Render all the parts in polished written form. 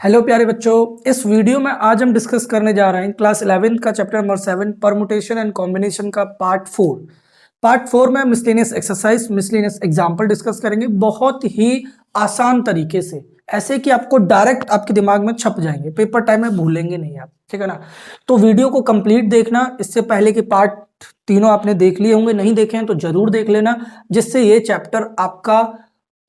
Hello प्यारे बच्चों, इस वीडियो में आज हम डिस्कस करने जा रहे हैं क्लास 11 का chapter number 7 permutation and combination का पार्ट 4 में miscellaneous exercise miscellaneous example discuss करेंगे बहुत ही आसान तरीके से, ऐसे कि आपको डायरेक्ट आपके दिमाग में छप जाएंगे, पेपर टाइम में भूलेंगे नहीं आप। ठीक है ना। तो वीडियो को कंप्लीट देखना, इससे पहले कि पार्ट तीनों आपने देख लिए होंगे, नहीं देखे हैं तो जरूर देख लेना, जिससे ये चैप्टर आपका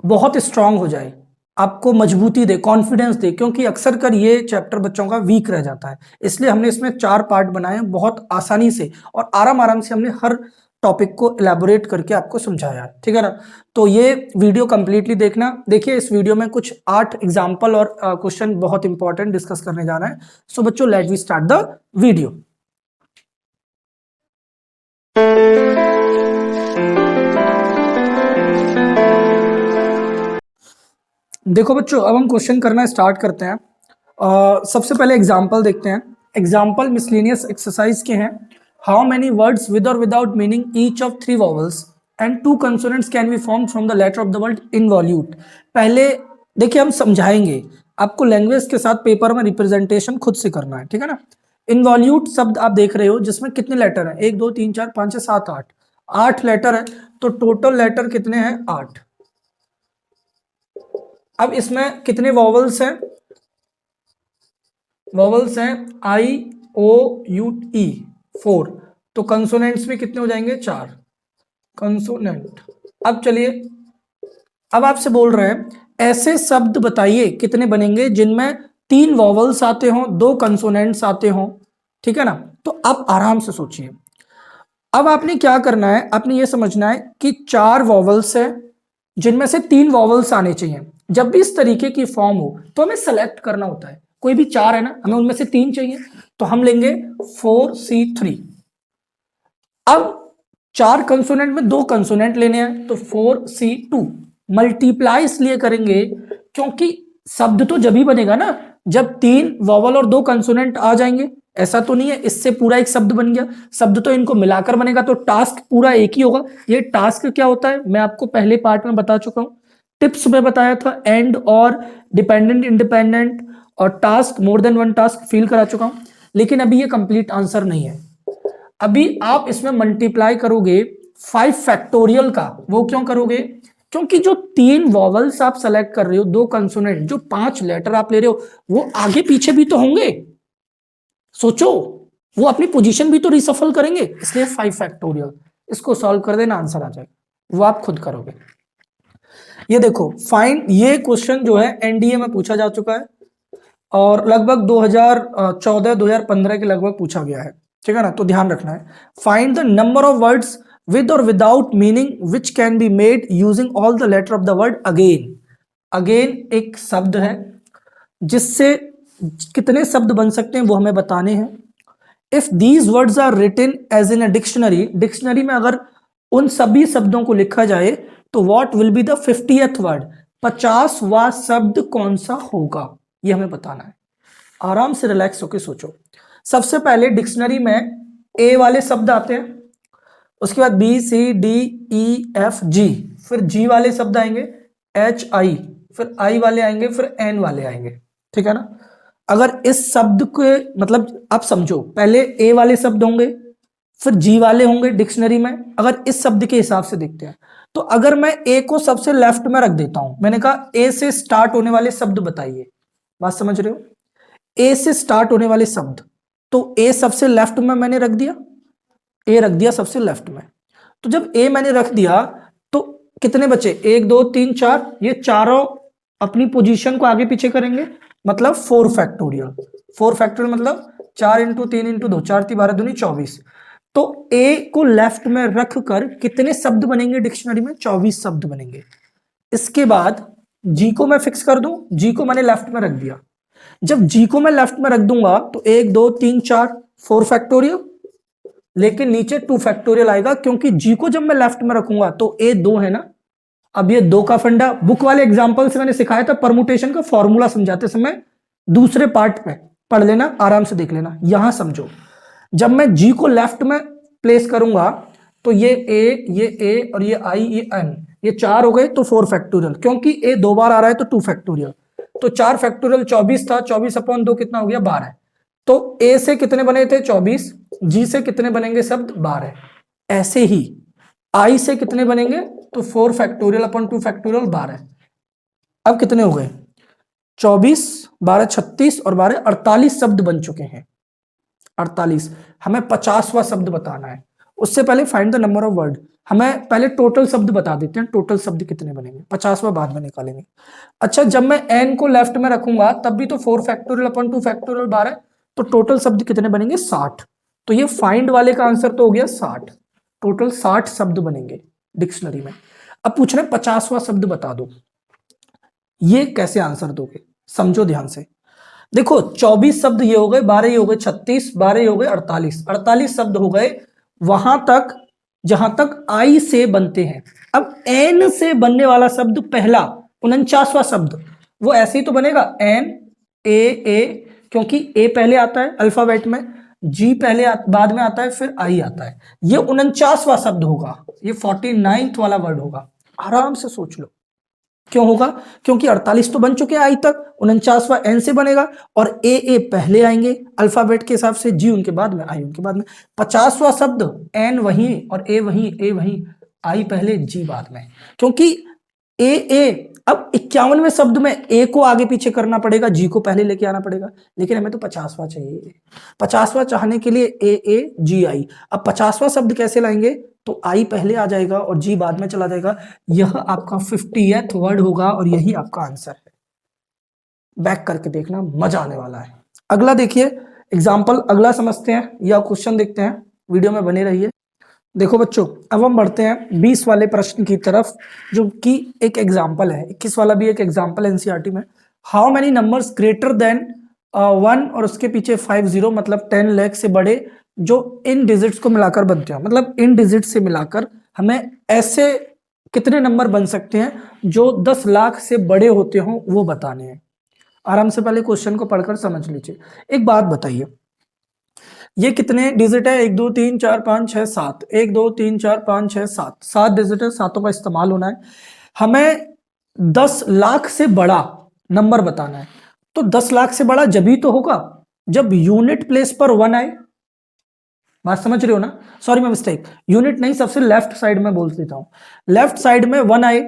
बहुत स्ट्रांग हो जाए, आपको मजबूती दे, कॉन्फिडेंस दे, क्योंकि अक्सर कर ये चैप्टर बच्चों का वीक रह जाता है। इसलिए हमने इसमें 4 पार्ट बनाए हैं, बहुत आसानी से और आराम आराम से हमने हर टॉपिक को इलेबोरेट करके आपको समझाया है। ठीक है ना। तो ये वीडियो कंप्लीटली देखना। देखिए, इस वीडियो में कुछ 8 एग्जाम्पल और क्वेश्चन बहुत इंपॉर्टेंट डिस्कस करने जा रहे हैं। सो बच्चों, let we start the video. देखो बच्चों, अब हम क्वेश्चन करना स्टार्ट करते हैं। सबसे पहले एग्जाम्पल देखते हैं। एग्जाम्पल मिसलेनियस एक्सरसाइज के हैं। हाउ मेनी वर्ड्स विद और without meaning each of 3 vowels and 2 consonants can be formed from the letter of the word involute. पहले देखिए, हम समझाएंगे आपको, लैंग्वेज के साथ पेपर में रिप्रेजेंटेशन खुद से करना है। ठीक है ना। इनवॉल्यूट शब्द आप देख रहे हो, जिसमें कितने लेटर हैं? 1 2 3 4 5 6 7 8 8 लेटर है। तो टोटल लेटर कितने हैं? 8। अब इसमें कितने वॉवल्स हैं? वॉवल्स हैं आई ओ यू ई 4। तो कंसोनेंट्स में कितने हो जाएंगे? 4 कंसोनेंट। अब चलिए, अब आपसे बोल रहे हैं ऐसे शब्द बताइए कितने बनेंगे जिनमें 3 वॉवल्स आते हों, 2 कंसोनेंट्स आते हों। ठीक है ना। तो आप आराम से सोचिए। अब आपने क्या करना है, आपने ये समझना है कि 4 वॉवल्स है जिनमें से 3 वॉवल्स आने चाहिए। जब भी इस तरीके की फॉर्म हो तो हमें सेलेक्ट करना होता है। कोई भी 4 है ना, हमें उनमें से 3 चाहिए, तो हम लेंगे 4C3। अब 4 कंसोनेंट में 2 कंसोनेंट लेने हैं, तो 4C2। मल्टीप्लाई इसलिए करेंगे क्योंकि शब्द तो जब ही बनेगा ना जब 3 वॉवल और 2 कंसोनेंट आ जाएंगे। ऐसा तो नहीं है इससे पूरा एक शब्द बन गया, शब्द तो इनको मिलाकर बनेगा, तो टास्क पूरा एक ही होगा। ये टास्क क्या होता है मैं आपको पहले पार्ट में बता चुका हूं, टिप्स में बताया था, एंड और डिपेंडेंट इंडिपेंडेंट और task, more than one task feel करा चुका हूं। लेकिन अभी ये कंप्लीट आंसर नहीं है। अभी आप इसमें मल्टीप्लाई करोगे 5 फैक्टोरियल का। वो क्यों करोगे? क्योंकि जो 3 वॉवल्स आप सेलेक्ट कर रहे हो, 2 कंसोनेंट, जो 5 लेटर आप ले रहे हो, वो आगे पीछे भी तो होंगे। सोचो, वो अपनी पोजीशन भी तो रिसफल करेंगे, इसलिए 5 फैक्टोरियल। इसको सॉल्व कर देना, आंसर आ जाएगा, वो आप खुद करोगे। ये देखो, फाइंड, ये क्वेश्चन जो है एनडीए में पूछा जा चुका है और लगभग 2014-2015 के लगभग पूछा गया है। ठीक है ना। तो ध्यान रखना है। Find the number of words with और without meaning which can be made using all the letter of the word again. Again एक शब्द है जिससे कितने शब्द बन सकते हैं वो हमें बताने हैं। If these words are written as in a dictionary, dictionary में अगर उन सभी शब्दों को लिखा जाए तो what will be the 50th word, 50वां शब्द कौन सा होगा, ये हमें बताना है। आराम से रिलैक्स होकर सोचो। सबसे पहले डिक्शनरी में ए वाले शब्द आते हैं, उसके बाद B C D E F G, फिर जी वाले शब्द आएंगे, एच आई, फिर आई वाले आएंगे, फिर एन वाले आएंगे। ठीक है ना। अगर इस शब्द के मतलब आप समझो, पहले ए वाले शब्द होंगे, फिर जी वाले होंगे डिक्शनरी में। अगर इस शब्द के हिसाब से देखते हैं तो अगर मैं ए को सबसे लेफ्ट में रख देता हूं, मैंने कहा ए से स्टार्ट होने वाले शब्द बताइए, बात समझ रहे हो? ए से स्टार्ट होने वाले शब्द, तो ए सबसे लेफ्ट में मैंने रख दिया, ए रख दिया सबसे लेफ्ट में। तो जब ए मैंने रख दिया तो कितने बचे? 1 2 3 4, ये चारों अपनी पोजीशन को आगे पीछे करेंगे, मतलब 4 फैक्टोरियल। 4 फैक्टोरियल मतलब 4 इंटू 3 इंटू 2, 4 3 12 दूनी 24। तो ए को लेफ्ट में रख कर कितने शब्द बनेंगे डिक्शनरी में? 24 शब्द बनेंगे। इसके बाद जी को मैं फिक्स कर दूं, जी को मैंने लेफ्ट में रख दिया। जब जी को मैं लेफ्ट में रख दूंगा तो 1 2 3 4 4 फैक्टोरियल, लेकिन नीचे 2 फैक्टोरियल आएगा, क्योंकि जी को जब मैं लेफ्ट में रखूंगा तो ए 2 है ना। अब ये 2 का फंडा बुक वाले एग्जांपल से मैंने सिखाया था, परमुटेशन का फॉर्मूला समझाते समय दूसरे पार्ट में पढ़ लेना, आराम से देख लेना। यहां समझो, जब मैं जी को लेफ्ट में प्लेस करूंगा तो ये ए और ये आई, ये एन, ये 4 हो गए तो 4 फैक्टोरियल, क्योंकि ए 2 बार आ रहा है तो 2 फैक्टोरियल। तो 4 फैक्टोरियल 24 था, 24/2 कितना हो गया 12। तो ए से कितने बने थे 24, जी से कितने बनेंगे शब्द 12। ऐसे ही आई से कितने बनेंगे, तो 4 फैक्टोरियल अपॉन 2 फैक्टोरियल 12। अब कितने हो गए 24, 12 36 और 12 48 शब्द बन चुके हैं। 48, हमें 50वां शब्द बताना है। उससे पहले find the number of word, हमें पहले टोटल शब्द बता देते हैं, टोटल शब्द कितने बनेंगे, 50वां बाद में निकालेंगे। अच्छा, जब मैं n को लेफ्ट में रखूंगा तब भी तो 4 फैक्टोरियल अपॉन 2 फैक्टोरियल 12, तो टोटल शब्द कितने बनेंगे 60। तो ये फाइंड वाले का आंसर तो हो गया 60, टोटल 60 शब्द बनेंगे डिक्शनरी में। अब पूछ रहे 50वां शब्द बता दो, ये कैसे आंसर दोगे, समझो ध्यान से। देखो 24 शब्द ये हो गए, 12 ये हो गए 36, 12 ये हो गए 48, 48 शब्द हो गए वहां तक जहां तक आई से बनते हैं। अब एन से बनने वाला शब्द पहला 49वां शब्द, वो ऐसे ही तो बनेगा एन ए, क्योंकि ए पहले आता है अल्फाबेट में, जी पहले बाद में आता है, फिर आई आता है। ये 49वां शब्द होगा, ये 49th वाला वर्ड होगा। आराम से सोच लो क्यों होगा, क्योंकि 48 तो बन चुके हैं आई तक, 49वां एन से बनेगा और ए पहले आएंगे अल्फाबेट के हिसाब से, जी उनके बाद में, आई उनके बाद में। 50वां शब्द एन वहीं और ए वहीं, आई पहले जी बाद में, क्योंकि ए अब 51वें शब्द में ए को आगे पीछे करना पड़ेगा, जी को पहले लेके आना पड़ेगा, लेकिन हमें तो 50वां चाहिए। 50वां चाहने के लिए ए जी आई। अब 50वां शब्द कैसे लाएंगे, तो आई पहले आ जाएगा और जी बाद में चला जाएगा। यह आपका 50th वर्ड होगा और यही आपका आंसर है। बैक करके देखना, मजा आने वाला है। अगला देखिए एग्जाम्पल, अगला समझते हैं या क्वेश्चन देखते हैं, वीडियो में बने रहिए। देखो बच्चों, अब हम बढ़ते हैं 20 वाले प्रश्न की तरफ, जो कि एक एग्जाम्पल है। 21 वाला भी एक एग्जाम्पल है एनसीईआरटी में। How many numbers greater than 1 और उसके पीछे 50, मतलब 10 लाख से बड़े, जो इन डिजिट्स को मिलाकर बनते हैं, मतलब इन डिजिट से मिलाकर हमें ऐसे कितने नंबर बन सकते हैं जो 10 लाख से बड़े होते हों, वो बताने हैं। आराम से पहले क्वेश्चन को पढ़कर समझ लीजिए। एक बात बताइए, ये कितने डिजिट है, 1 2 3 4 5 6 7, 1 2 3 4 5 6 7, 7 डिजिट है, सातों का इस्तेमाल होना है। हमें 10 लाख से बड़ा नंबर बताना है, तो 10 लाख से बड़ा जब ही तो होगा जब यूनिट प्लेस पर 1 आए। बात समझ रहे हो ना, सॉरी मैं मिस्टेक, यूनिट नहीं, सबसे लेफ्ट साइड में बोल देता हूं, लेफ्ट साइड में 1 आए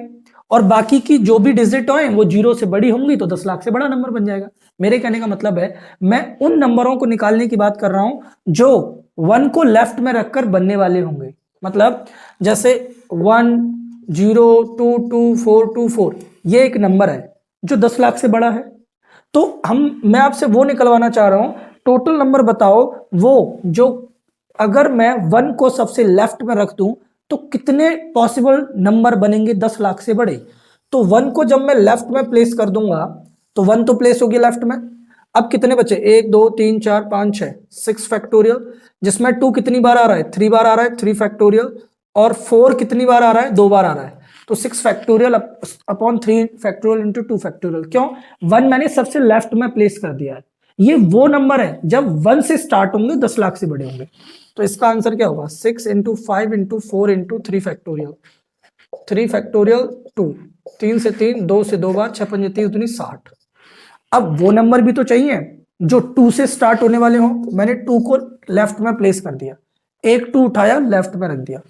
और बाकी की जो भी डिजिट आए वो 0 से बड़ी होंगी, तो 10 लाख से बड़ा नंबर बन जाएगा। मेरे कहने का मतलब है, मैं उन नंबरों को निकालने की बात कर रहा हूं जो 1 को लेफ्ट में रखकर बनने वाले होंगे। मतलब जैसे 1 0 2 2 4 2 4, ये एक नंबर है जो 10 लाख से बड़ा है। तो मैं आपसे वो निकलवाना चाह रहा हूं, टोटल नंबर बताओ वो जो अगर मैं 1 को सबसे लेफ्ट में रख दूं तो कितने पॉसिबल नंबर बनेंगे 10 लाख से बड़े। तो 1 को जब मैं लेफ्ट में प्लेस कर दूंगा तो 1 तो प्लेस हो गया लेफ्ट में। अब कितने बचे, 1 2 3 4 5 6, 6 फैक्टोरियल, जिसमें 2 कितनी बार आ रहा है, 3 बार आ रहा है, 3 फैक्टोरियल, और 4 कितनी बार आ रहा है, 2 बार आ रहा है। तो 6 factorial upon 3 factorial into 2 factorial. क्यों, 1 मैंने सबसे लेफ्ट में प्लेस कर दिया है। ये वो नंबर है जब 1 से स्टार्ट होंगे 10 लाख से बड़े होंगे। तो इसका आंसर क्या होगा, 6 into 5 into 4 into 3 factorial, 3 factorial 2, 3 से 3, 2 से 2 बार, 6 पंजे 30 दूनी 60। अब वो नंबर भी तो चाहिए जो 2 से स्टार्ट होने वाले हो। मैंने 2 को लेफ्ट में प्लेस कर दिया, एक 2 उठाया लेफ्ट में रख दिया,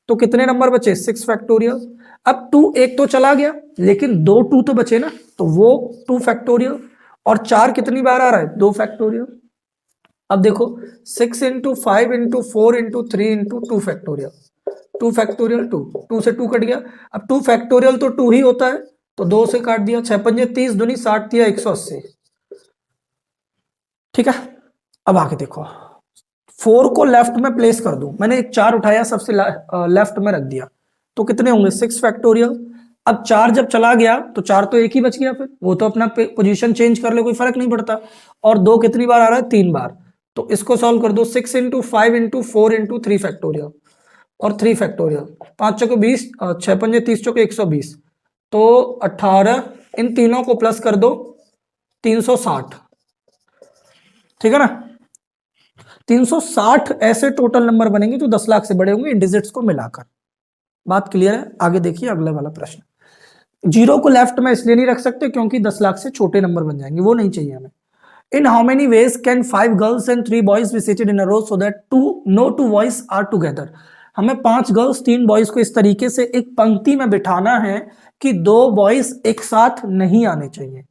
तो कितने नंबर बचे, 6 फैक्टोरियल। अब 2 एक तो चला गया लेकिन 2 2 तो बचे ना, तो वो 2 फैक्टोरियल, और 4 कितनी बार आ रहा है, 2 फैक्टोरियल। अब देखो 6 into 5 into 4 into 3 into 2 factorial, 2 factorial 2, 2 से 2 कट गया। अब 2 फैक्टोरियल तो 2 ही होता है, तो 2 से काट दिया, 6 पंजे 30 दूनी 60 दिया 180। ठीक है, अब आगे देखो, 4 को लेफ्ट में प्लेस कर दूं, मैंने एक 4 उठाया सबसे लेफ्ट में रख दिया, तो कितने होंगे, 6 फैक्टोरियल। अब 4 जब चला गया तो 4 तो एक ही बच गया, फिर वो तो अपना पोजीशन चेंज कर ले, कोई फर्क नहीं पड़ता। और 2 कितनी बार आ रहा है, 3 बार, तो इसको सॉल्व कर दो, 6 इंटू 5 इंटू 4 इंटू 3 फैक्टोरियल और 3 फैक्टोरियल, 5 चौके 20, 6 पंजे 30 चौके 120, तो 18, इन तीनों को प्लस कर दो 360। ठीक है ना, 360 ऐसे टोटल नंबर बनेंगे जो 10 लाख से बड़े होंगे इन डिजिट्स को मिलाकर। बात क्लियर है, आगे देखिए अगला वाला प्रश्न। जीरो को लेफ्ट में इसलिए नहीं रख सकते क्योंकि 10 लाख से छोटे नंबर बन जाएंगे, वो नहीं चाहिए हमें। In how many ways can 5 girls and 3 boys be seated in a row so that no two boys are together. हमें 5 गर्ल्स 3 बॉयज को इस तरीके से एक पंक्ति में बिठाना है कि 2 बॉयज एक साथ नहीं आने चाहिए।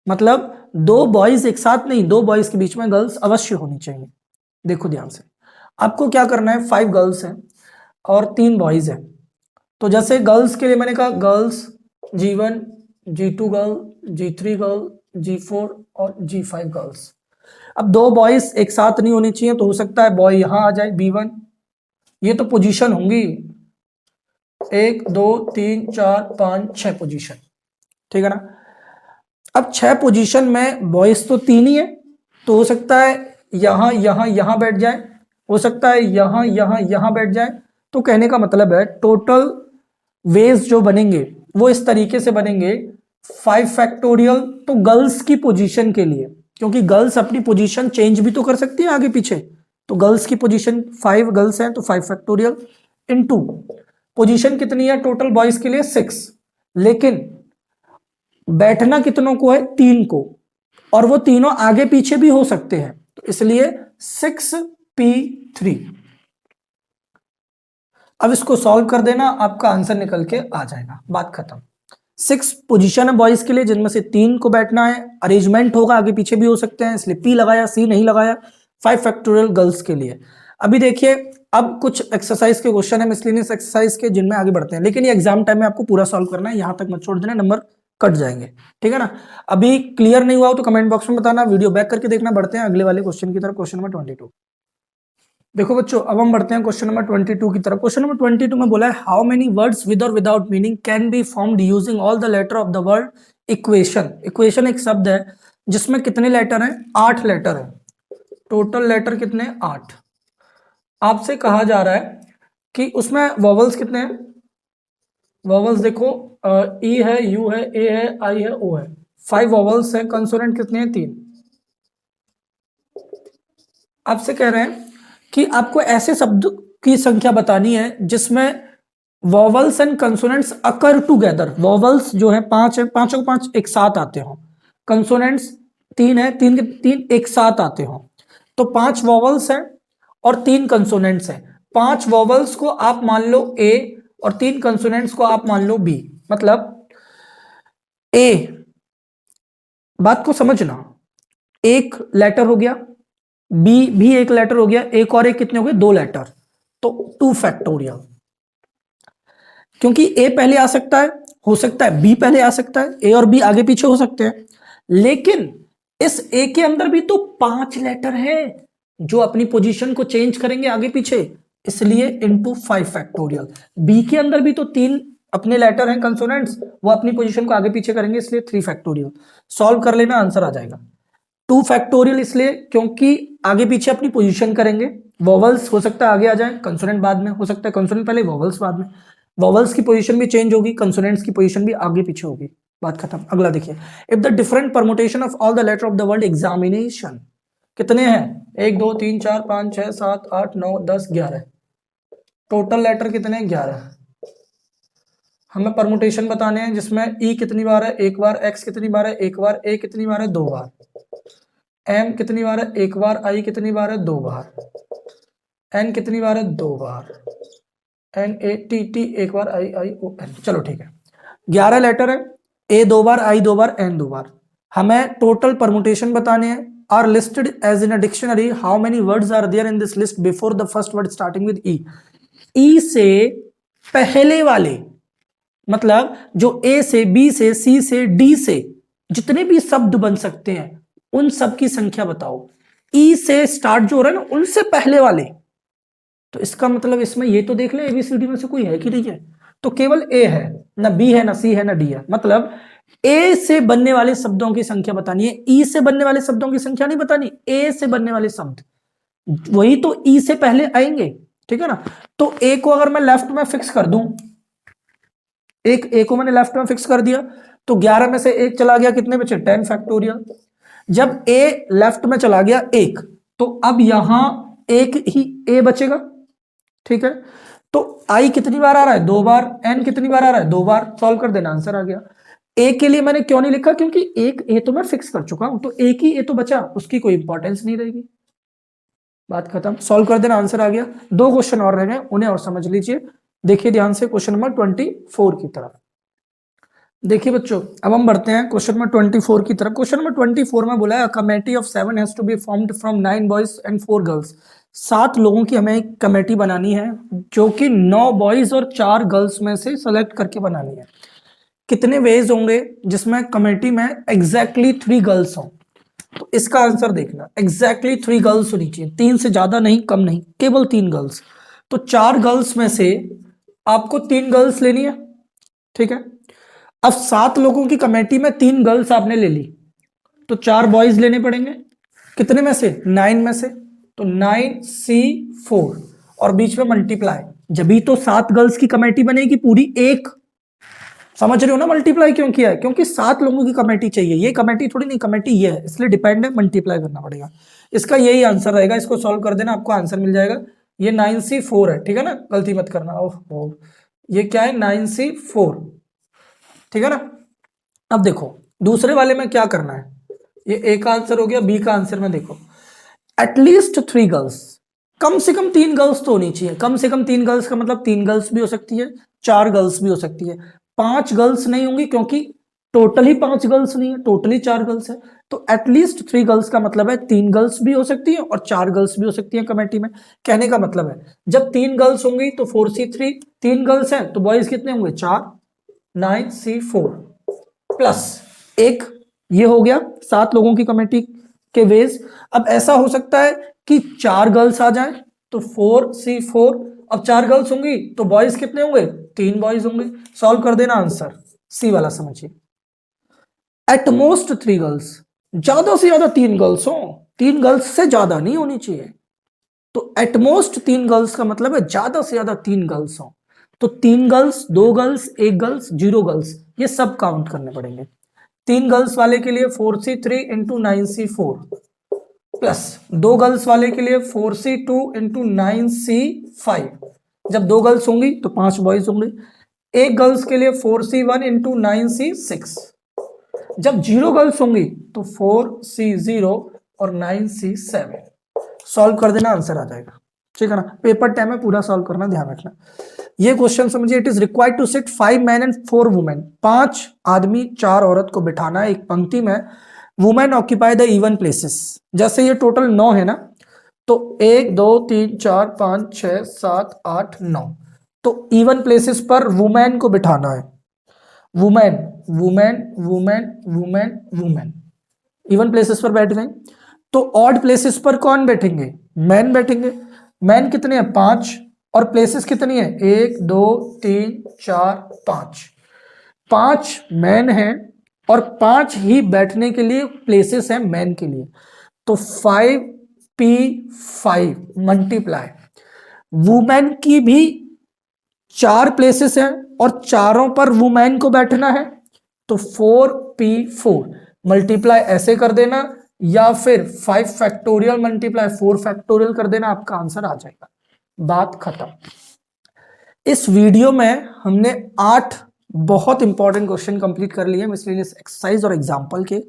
मतलब 2 बॉयज एक साथ नहीं, 2 बॉयज के बीच में गर्ल्स अवश्य होनी चाहिए। देखो ध्यान से, आपको क्या करना है, 5 गर्ल्स हैं और 3 बॉयज हैं। तो जैसे गर्ल्स के लिए मैंने कहा girls G1, G2 girl, G3 girl, G4 और G5 गर्ल्स। अब 2 बॉयज एक साथ नहीं होनी चाहिए, तो हो सकता है बॉय यहां आ जाए B1, ये तो पोजीशन होंगी 1 2 3 4 5 6 पोजीशन, ठीक है ना। अब 6 पोजीशन में बॉयज तो 3 ही है, तो हो सकता है यहां यहां यहां बैठ जाए, हो सकता है यहां यहां यहां बैठ जाए। तो कहने का मतलब है टोटल वेज जो बनेंगे वो इस तरीके से बनेंगे 5 फैक्टोरियल, तो गर्ल्स की पोजीशन के लिए, क्योंकि गर्ल्स अपनी पोजीशन चेंज भी तो कर सकती है आगे पीछे, तो गर्ल्स की पोजीशन 5 गर्ल्स हैं तो 5 फैक्टोरियल इनटू पोजीशन कितनी है टोटल बॉयज के लिए 6, लेकिन बैठना कितनों को है 3 को, और वो तीनों आगे पीछे भी हो सकते हैं, तो इसलिए 6p3। अब इसको सॉल्व कर देना, आपका आंसर निकल के आ जाएगा, बात खत्म। 6 पोजीशन है बॉयज के लिए जिनमें से 3 को बैठना है, अरेंजमेंट होगा आगे पीछे भी हो सकते हैं, इसलिए P लगाया, C नहीं लगाया। 5 फैक्टोरियल गर्ल्स के लिए। अभी देखिए, अब कुछ एक्सरसाइज के क्वेश्चन है मिसलेनियस एक्सरसाइज के, जिनमें आगे बढ़ते हैं, लेकिन ये एग्जाम टाइम में आपको पूरा सॉल्व करना है, यहां तक मत छोड़ देना, नंबर कट जाएंगे, ठीक है ना। अभी क्लियर नहीं हुआ हो तो कमेंट बॉक्स में बताना, वीडियो बैक करके देखना। बढ़ते हैं अगले वाले क्वेश्चन की तरफ, क्वेश्चन नंबर 22। देखो बच्चों, अब हम बढ़ते हैं क्वेश्चन नंबर 22 की तरफ। क्वेश्चन नंबर 22 में बोला है हाउ मेनी वर्ड्स विद और without meaning can be formed using all the letter of the word equation. Equation एक शब्द है जिसमें कितने लेटर हैं, 8 लेटर हैं, टोटल लेटर कितने, 8। आपसे कहा जा रहा है कि उसमें वॉवल्स कितने हैं, वॉवल्स देखो ई है, यू है, ए है, आई है, ओ है, 5 वॉवल्स है। कंसोनेंट कितने हैं, 3। आपसे कह रहे हैं कि आपको ऐसे शब्द की संख्या बतानी है जिसमें vowels and consonants occur together. Vowels जो है 5 है, पांचों को 5 एक साथ आते हो, कंसोनेंट्स 3 है, 3 के 3 एक साथ आते हो, तो 5 वॉवल्स हैं और 3 कंसोनेंट्स हैं। 5 वॉवल्स को आप मान लो ए और 3 कंसोनेंट्स को आप मान लो बी। मतलब ए, बात को समझना, एक लेटर हो गया, बी भी एक लेटर हो गया, एक और एक कितने हो गए, 2 लेटर, तो 2 फैक्टोरियल। क्योंकि ए पहले आ सकता है, हो सकता है बी पहले आ सकता है, ए और बी आगे पीछे हो सकते हैं, लेकिन इस ए के अंदर भी तो 5 लेटर है जो अपनी पोजीशन को चेंज करेंगे आगे पीछे, इसलिए इनटू 5 फैक्टोरियल। बी के अंदर भी तो 3 अपने लेटर हैं कंसोनेंट्स, वो अपनी पोजीशन को आगे पीछे करेंगे, इसलिए 3 फैक्टोरियल। सॉल्व कर लेना, आंसर आ जाएगा। 2 फैक्टोरियल इसलिए क्योंकि आगे पीछे अपनी पोजीशन करेंगे, वॉवल्स हो सकता है आगे आ जाए, कंसोनेंट बाद में, हो सकता है कंसोनेंट पहले वॉवल्स बाद में, वॉवल्स की पोजीशन भी चेंज होगी, कंसोनेंट्स की पोजीशन भी आगे पीछे होगी, बात खत्म। अगला देखिए, if the different permutation of all the letter of the word examination, कितने हैं, 1 2 3 4 5 6 7 8 9 10 11, टोटल लेटर कितने हैं, 11। हमें परमुटेशन बताने हैं जिसमें ई कितनी बार है, एक बार, एक्स कितनी बार है, एक बार, ए कितनी बार है, 2 बार, एम कितनी बार है, एक बार, आई कितनी बार है, 2 बार, एन कितनी बार है, 2 बार, एन ए टी टी एक बार, आई आई ओ एन। चलो ठीक है, 11 लेटर है, ए 2 बार, आई 2 बार, एन 2 बार। हमें टोटल परमुटेशन बताने हैं। Are listed as in a dictionary, how many words are there in this list before the first word starting with E. E से पहले वाले, मतलब जो ए से, बी से, सी से, डी से जितने भी शब्द बन सकते हैं उन सब की संख्या बताओ। ई से स्टार्ट जो हो रहा है ना, उनसे पहले वाले, तो इसका मतलब इसमें ये तो देख ले एबीसीडी में से कोई है कि नहीं है, तो केवल ए है, ना बी है, ना सी है, ना डी है। मतलब ए से बनने वाले शब्दों की संख्या बतानी है, ई से बनने वाले शब्दों की संख्या नहीं बतानी, ए से बनने वाले शब्द वही तो ई से पहले आएंगे, ठीक है ना। तो ए को अगर मैं लेफ्ट में फिक्स कर दूं, एक ए को मैंने लेफ्ट में फिक्स कर दिया, तो 11 में से एक चला गया, कितने बचे, 10 फैक्टोरियल। जब ए लेफ्ट में चला गया एक, तो अब यहां एक ही ए बचेगा, ठीक है। तो आई कितनी बार आ रहा है? 2 बार। एन कितनी बार आ रहा है? 2 बार। सॉल्व कर देना, आंसर आ गया। ए के लिए मैंने क्यों नहीं लिखा? क्योंकि एक ए तो मैं फिक्स कर चुका हूं, तो एक ही ए तो बचा, उसकी कोई इंपॉर्टेंस नहीं रहेगी। बात खत्म। सॉल्व कर देना, आंसर आ गया। 2 क्वेश्चन और रह गए, उन्हें और समझ लीजिए। देखिए ध्यान से क्वेश्चन नंबर 24 की तरफ। देखिए बच्चों, अब हम बढ़ते हैं क्वेश्चन नंबर 24 की तरफ। क्वेश्चन नंबर 24 में बोला है committee of 7 has to be formed from 9 boys and 4 girls. 7 लोगों की हमें एक कमेटी बनानी है, जो कि 9 बॉयज और 4 गर्ल्स में से सेलेक्ट करके बनानी है। कितने वेज होंगे जिसमें कमेटी में एग्जैक्टली 3 गर्ल्स हों? तो इसका आंसर देखना, एग्जैक्टली 3 गर्ल्स होनी चाहिए, 3 से ज्यादा नहीं, कम नहीं, केवल 3 गर्ल्स। तो 4 गर्ल्स में से आपको 3 गर्ल्स लेनी है, ठीक है। अब 7 लोगों की कमेटी में 3 गर्ल्स आपने ले ली, तो 4 बॉयज लेने पड़ेंगे। कितने में से? 9 में से। तो 9C4 और बीच में मल्टीप्लाई, जब भी तो 7 गर्ल्स की कमेटी बनेगी पूरी एक। समझ रहे हो ना मल्टीप्लाई क्यों किया है? क्योंकि 7 लोगों की कमेटी चाहिए। ये कमेटी थोड़ी नहीं, कमेटी ये है, इसलिए डिपेंड है, मल्टीप्लाई करना पड़ेगा। इसका यही आंसर रहेगा, इसको सॉल्व कर देना, आपको आंसर मिल जाएगा। ये 9C4 है, ठीक है ना, गलती मत करना। ओह, ये क्या है? 9C4, ठीक है ना। अब देखो दूसरे वाले में क्या करना है। ये ए का आंसर हो गया, बी का आंसर में देखो एटलीस्ट 3 गर्ल्स, कम से कम 3 गर्ल्स तो होनी चाहिए। कम से कम 3 गर्ल्स का मतलब 3 गर्ल्स भी हो सकती है, 4 गर्ल्स भी हो सकती है, 5 गर्ल्स नहीं होंगी, क्योंकि टोटल ही 5 गर्ल्स नहीं है, टोटली 4 गर्ल्स है। तो एटलीस्ट 3 गर्ल्स का मतलब है 3 गर्ल्स भी हो सकती है और 4 गर्ल्स भी हो सकती है कमेटी में। कहने का मतलब है जब 3 गर्ल्स होंगी तो 4C3, 3 गर्ल्स हैं तो बॉयज कितने होंगे? 4, 9C4 प्लस एक, ये हो गया 7 लोगों की कमेटी के वेज। अब ऐसा हो सकता है कि 4 गर्ल्स आ जाए तो 4C4, अब 4 गर्ल्स होंगी तो बॉयज कितने होंगे? 3 बॉयज होंगे। सॉल्व कर देना, आंसर सी वाला समझिए। एटमोस्ट 3 गर्ल्स, ज्यादा से ज्यादा 3 गर्ल्स हो, 3 गर्ल्स से ज्यादा नहीं होनी चाहिए। तो एटमोस्ट 3 गर्ल्स का मतलब है ज्यादा से ज्यादा 3 गर्ल्स हो। तो 3 गर्ल्स, 2 गर्ल्स, 1 गर्ल्स, 0 गर्ल्स, ये सब काउंट करने पड़ेंगे। 3 गर्ल्स वाले के लिए 4C3 into 9C4 plus 2 girls वाले के लिए 4C2 इंटू 9C5। जब 2 गर्ल्स होंगी तो 5 बॉयज होंगे। 1 गर्ल्स के लिए 4C1 इंटू 9C6। जब 0 गर्ल्स होंगी तो 4C0 और 9C7। सॉल्व कर देना, आंसर आ जाएगा, ठीक है ना। पेपर टाइम में पूरा सॉल्व करना, ध्यान रखना। ये क्वेश्चन समझिए। It is required to sit 5 man and 4 women. 5 आदमी 4 औरत को बिठाना है एक पंक्ति में। Women occupy the even places. जैसे ये टोटल 9 है ना, तो 1 2 3 4 5 6 7 8 9, तो इवन प्लेसेस पर वुमेन को बिठाना है। Women women women women women even places पर बैठ गए। तो ऑड प्लेसेस पर कौन बैठेंगे? मैन बैठेंगे। मैन कितने हैं? 5। और प्लेसेस कितनी है? 1 2 3 4 5। 5 मैन हैं और 5 ही बैठने के लिए प्लेसेस हैं मैन के लिए। तो 5P5 मल्टीप्लाई, वुमेन की भी 4 प्लेसेस हैं और चारों पर वुमेन को बैठना है, तो 4P4 मल्टीप्लाई ऐसे कर देना, या फिर 5 फैक्टोरियल मल्टीप्लाई 4 फैक्टोरियल कर देना, आपका आंसर आ जाएगा। बात खत्म। इस वीडियो में हमने 8 बहुत इंपॉर्टेंट क्वेश्चन कंप्लीट कर लिए, मिसलेनियस एक्सरसाइज और एग्जाम्पल के।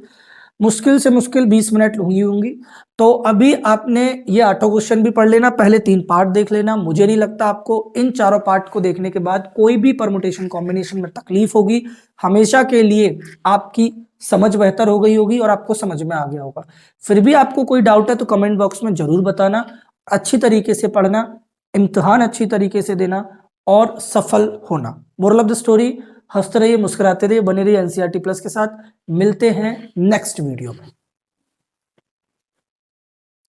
मुश्किल से मुश्किल 20 मिनट होंगी। तो अभी आपने ये 8 क्वेश्चन भी पढ़ लेना, पहले 3 पार्ट देख लेना। मुझे नहीं लगता आपको इन चारों पार्ट को देखने के बाद कोई भी परमुटेशन कॉम्बिनेशन में तकलीफ होगी। हमेशा के लिए आपकी समझ बेहतर हो गई होगी और आपको समझ में आ गया होगा। फिर भी आपको कोई डाउट है तो कमेंट बॉक्स में जरूर बताना। अच्छी तरीके से पढ़ना, इम्तिहान अच्छी तरीके से देना और सफल होना। मोरल ऑफ द स्टोरी, हंसते रहिए, मुस्कुराते रहिए, बने रहिए एनसीईआरटी प्लस के साथ। मिलते हैं नेक्स्ट वीडियो में।